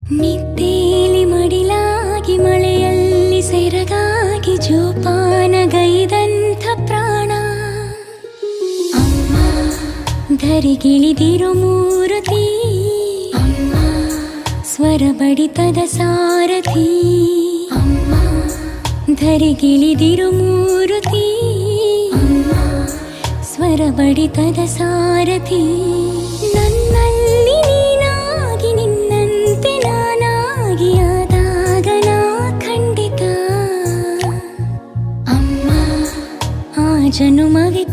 ನಿದ್ದೇಲಿ ಮಡಿಲಾಗಿ ಮಳೆಯಲ್ಲಿ ಸೆರಗಾಗಿ ಜೋಪಾನಗೈದಂಥ ಪ್ರಾಣ ಅಮ್ಮ ಧರಿಗಿಳಿದಿರೋ ಮೂರುತಿ ಅಮ್ಮ ಸ್ವರ ಬಡಿತದ ಸಾರಥಿ ಅಮ್ಮ ಧರಿಗಿಳಿದಿರೋ ಮೂರುತಿ ಅಮ್ಮ ಸ್ವರ ಬಡಿತದ ಸಾರಥಿ ನನ್ನಲ್ಲಿ ನೀನಾಗಿ ನಿನ್ನಂತೆ ನಾನಾಗಿ ಆದಾಗ ನಾ ಖಂಡಿತ ಅಮ್ಮ ಆ ಜನುಮವೇ